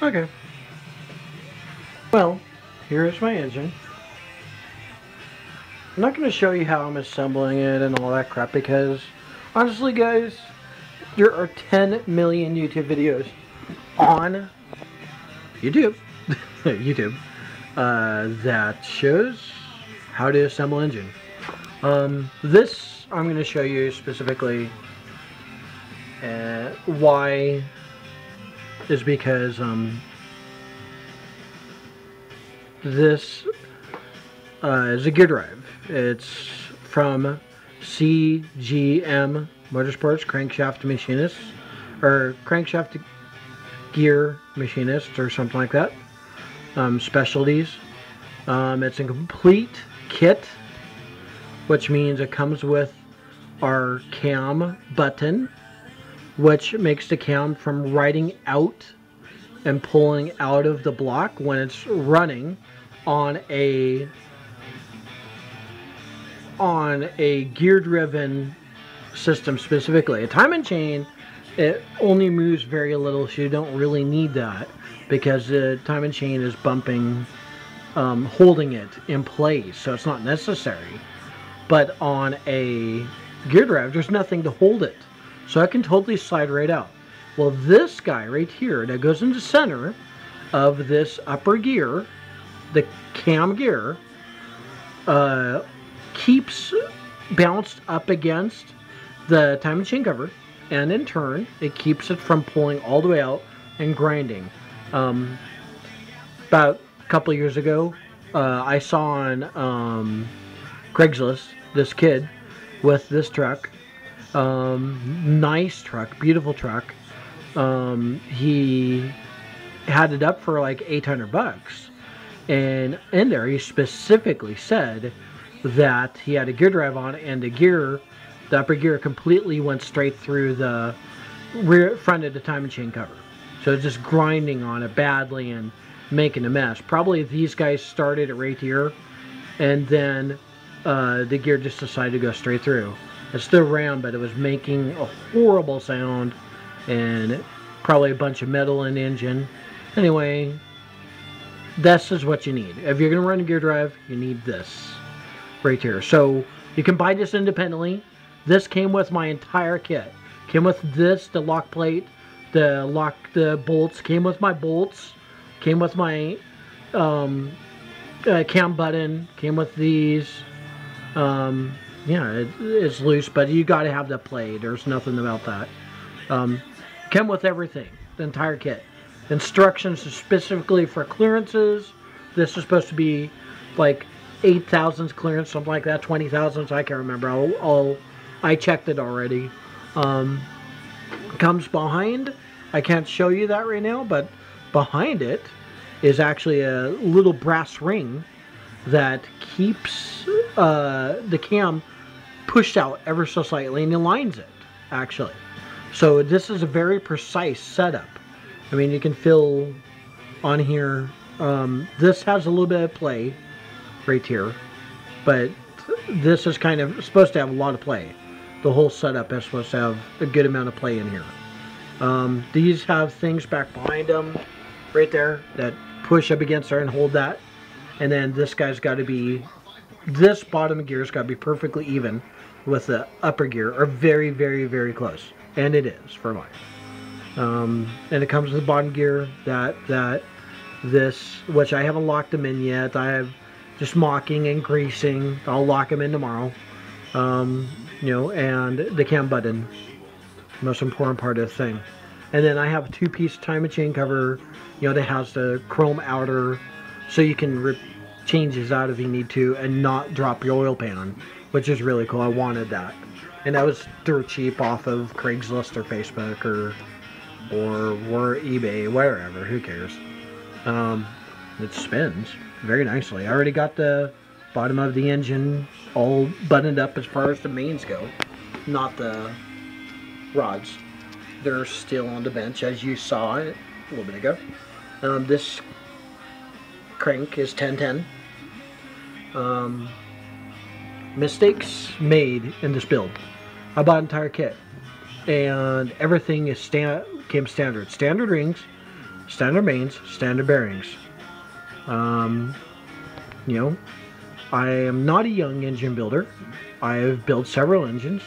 Okay. Well, here is my engine. I'm not going to show you how I'm assembling it and all that crap because, honestly guys, there are 10 million YouTube videos on YouTube, that shows how to assemble engine. This I'm going to show you specifically why is because this is a gear drive. It's from CGM Motorsports Crankshaft Machinist, or Crankshaft Gear Machinist, or something like that. Specialties. It's a complete kit, which means it comes with our cam button, which makes the cam from riding out and pulling out of the block when it's running on a gear-driven system specifically. A time and chain, it only moves very little, so you don't really need that because the time and chain is bumping, holding it in place, so it's not necessary. But on a gear drive, there's nothing to hold it, so it can totally slide right out. Well, this guy right here that goes in the center of this upper gear, the cam gear, keeps bounced up against the time and chain cover, and in turn it keeps it from pulling all the way out and grinding. About a couple of years ago, I saw on Craigslist this kid with this truck. Nice truck, beautiful truck. He had it up for like 800 bucks, and in there he specifically said that he had a gear drive on, and the upper gear completely went straight through the rear front of the time and chain cover. So it's just grinding on it badly and making a mess. Probably these guys started it right here, and then the gear just decided to go straight through. It still ran, but it was making a horrible sound, and probably a bunch of metal in the engine. Anyway, this is what you need. If you're going to run a gear drive, you need this right here. So you can buy this independently. This came with my entire kit. Came with this, the lock plate, the bolts, came with my bolts, came with my cam button, came with these. Yeah, it's loose, but you got to have the plate. There's nothing about that. Came with everything, the entire kit. Instructions specifically for clearances. This is supposed to be like 8 thousandths clearance, something like that, 20 thousandths, I can't remember. I checked it already. Comes behind, I can't show you that right now, but behind it is actually a little brass ring that keeps the cam pushed out ever so slightly and aligns it, actually. So this is a very precise setup. I mean, you can feel on here, this has a little bit of play right here, but this is kind of supposed to have a lot of play. The whole setup is supposed to have a good amount of play in here. These have things back behind them right there that push up against there and hold that. And then this guy's got to be, this bottom gear's got to be perfectly even with the upper gear, or very, very, very close. And it is for mine. And it comes with the bottom gear this, which I haven't locked them in yet. I have just mocking and greasing. I'll lock them in tomorrow. You know, and the cam button, most important part of the thing. And then I have a 2-piece time and chain cover, you know, that has the chrome outer, so you can rip changes out if you need to and not drop your oil pan, which is really cool. I wanted that, and that was dirt cheap off of Craigslist or Facebook or eBay, wherever. Who cares? It spins very nicely. I already got the bottom of the engine all buttoned up as far as the mains go, not the rods. They're still on the bench, as you saw it a little bit ago. This crank is 1010. Mistakes made in this build. I bought an entire kit, and everything is came standard. Standard rings, standard mains, standard bearings. You know, I am not a young engine builder. I have built several engines,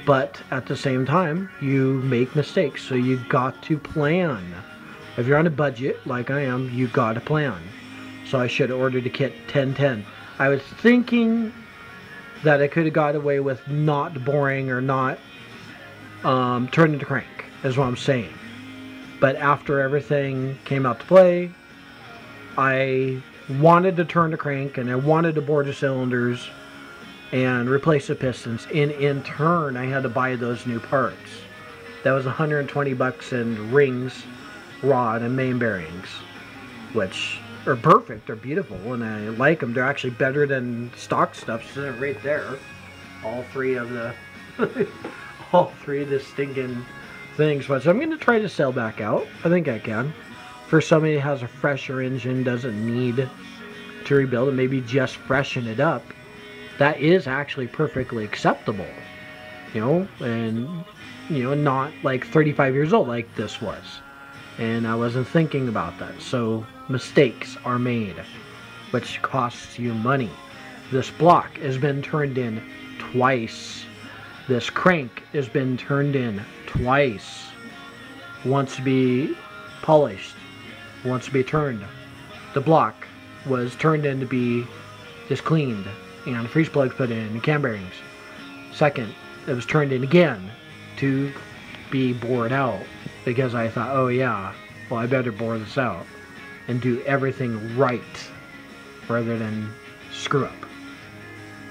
but at the same time, you make mistakes, so you got to plan. If you're on a budget, like I am, you got to plan. So I should have ordered a kit 1010. I was thinking that I could have got away with not boring or not turning the crank, is what I'm saying. But after everything came out to play, I wanted to turn the crank and I wanted to bore the cylinders and replace the pistons. And in turn, I had to buy those new parts. That was 120 bucks in rings, rod, and main bearings, which are perfect. They're beautiful, and I like them. They're actually better than stock stuff. So right there, all three of the stinking things. But so I'm going to try to sell back out. I think I can. For somebody that has a fresher engine, doesn't need to rebuild it, maybe just freshen it up. That is actually perfectly acceptable, you know, and, you know, not like 35 years old like this was. And I wasn't thinking about that. So mistakes are made, which costs you money. This block has been turned in twice. This crank has been turned in twice. Wants to be polished, wants to be turned. The block was turned in to be just cleaned, and freeze plugs put in, and cam bearings. Second, it was turned in again to be bored out, because I thought, oh yeah, well I better bore this out and do everything right rather than screw up.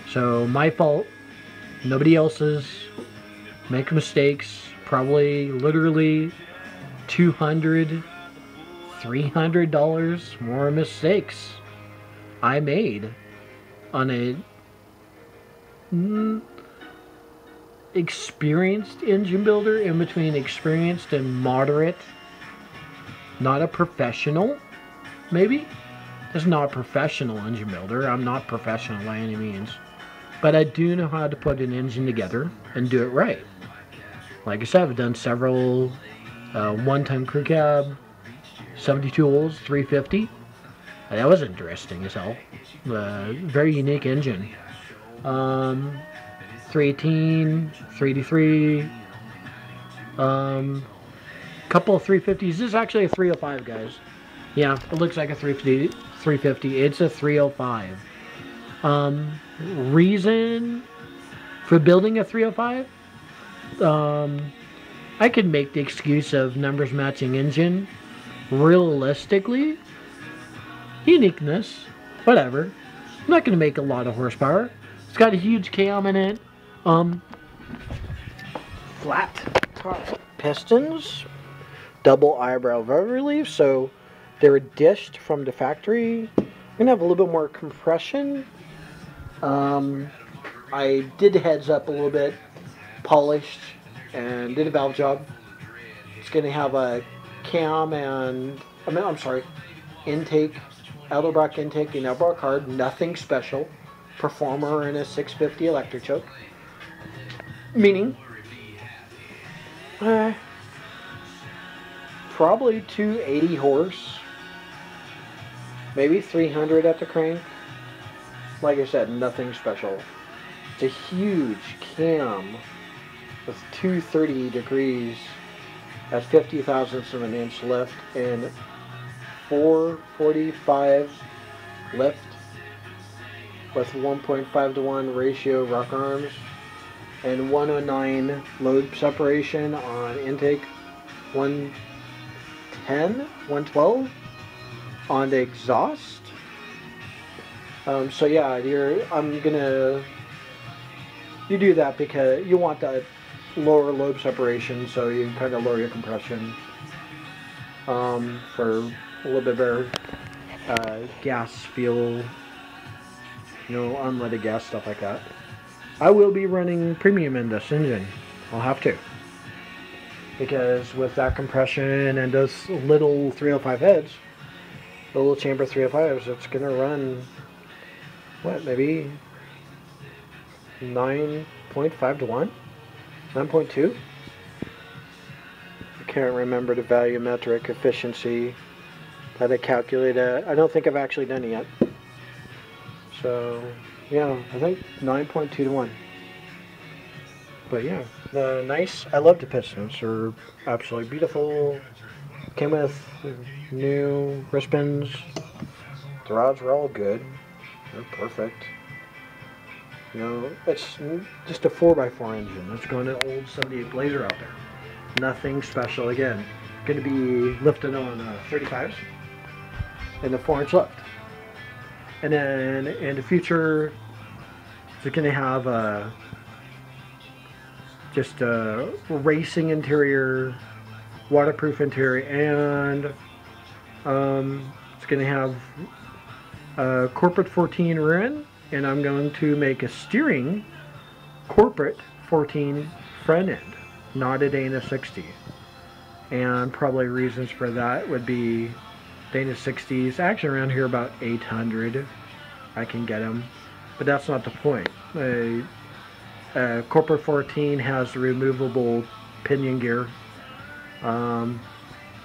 So my fault, nobody else's. Make mistakes, probably literally $200, $300 more mistakes I made on a experienced engine builder, in between experienced and moderate. Not a professional, maybe. It's not a professional engine builder. I'm not professional by any means. But I do know how to put an engine together and do it right. Like I said, I've done several one-time crew cab, 72 holes, 350. That was interesting as hell. Very unique engine. 318, 383, couple of 350s. This is actually a 305, guys. Yeah, it looks like a 350. It's a 305. Reason for building a 305? I could make the excuse of numbers matching engine. Realistically, uniqueness, whatever. I'm not going to make a lot of horsepower. It's got a huge cam in it. Flat top pistons, double eyebrow rubber relief, so they were dished from the factory. I'm gonna have a little bit more compression. I did the heads up a little bit, polished, and did a valve job. It's gonna have a cam and intake, Edelbrock intake, and Edelbrock hard, nothing special. Performer and a 650 electric choke, meaning probably 280 horse, maybe 300 at the crank. Like I said, nothing special. It's a huge cam with 230 degrees at 50 thousandths of an inch lift and 445 lift with 1.5 to 1 ratio rock arms and 109 load separation on intake, 110, 112 on the exhaust. So yeah, you do that because you want that lower load separation, so you kind of lower your compression for a little bit better gas fuel, unleaded gas, stuff like that. I will be running premium in this engine. I'll have to, because with that compression and those little 305 heads, the little chamber 305s, it's gonna run maybe 9.5 to 1, 9.2. The can't remember the volumetric efficiency that I calculated. I don't think I've actually done it yet. So, yeah, I think 9.2 to 1. But yeah, I love the pistons. They're absolutely beautiful. Came with new wristbands. The rods were all good. They're perfect. You know, it's just a 4x4 engine. It's going to an old 78 Blazer out there. Nothing special. Again, going to be lifted on 35s and a 4-inch lift. And then in the future, it's going to have just a racing interior, waterproof interior, and it's going to have a corporate 14 rear end, and I'm going to make a steering corporate 14 front end, not a Dana 60. And probably reasons for that would be Dana 60s, actually around here about 800. I can get them, but that's not the point. Corporate 14 has removable pinion gear, a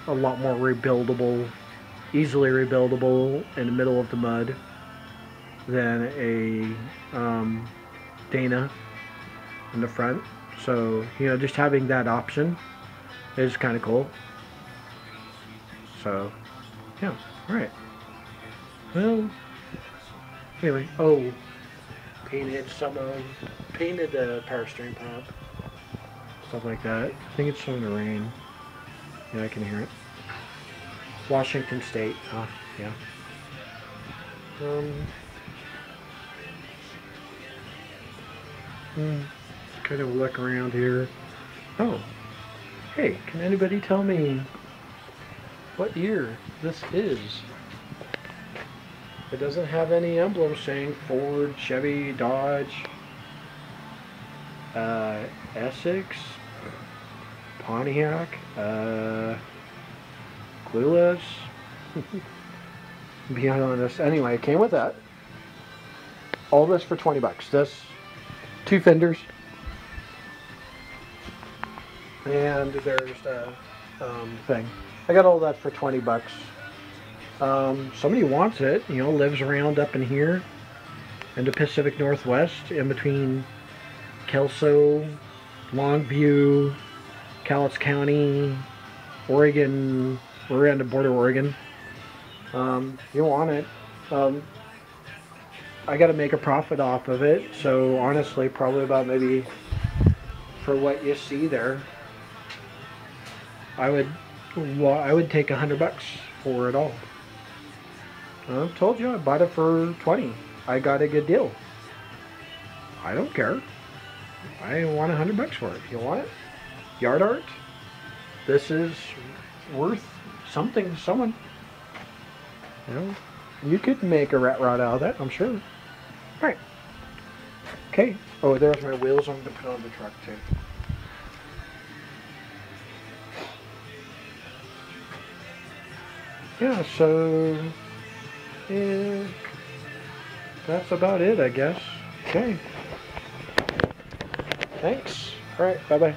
lot more rebuildable, easily rebuildable in the middle of the mud than a Dana in the front. So, you know, just having that option is kind of cool. So, yeah, alright. Well, anyway, painted the power steering pump, stuff like that. I think it's starting to rain. Yeah, I can hear it. Washington State, huh? Yeah. Kind of look around here. Oh, hey, can anybody tell me what year this is? It doesn't have any emblem saying Ford, Chevy, Dodge, Essex, Pontiac, clueless. Be honest. Anyway, it came with that. All this for 20 bucks. This, 2 fenders, and there's the thing. I got all that for 20 bucks. Somebody wants it, you know, lives around up in here in the Pacific Northwest, in between Kelso, Longview, Cowlitz County, Oregon. We're on the border of Oregon. You want it. I got to make a profit off of it, so honestly, probably about maybe for what you see there, I would take $100 for it all. I told you I bought it for 20. I got a good deal. I don't care. I want $100 for it. You want it? Yard art? This is worth something to someone. You know, you could make a rat rod out of that, I'm sure. Alright. Okay. Oh, there's my wheels I'm going to put on the truck too. Yeah, so that's about it, I guess. Okay. Thanks. Alright, bye-bye.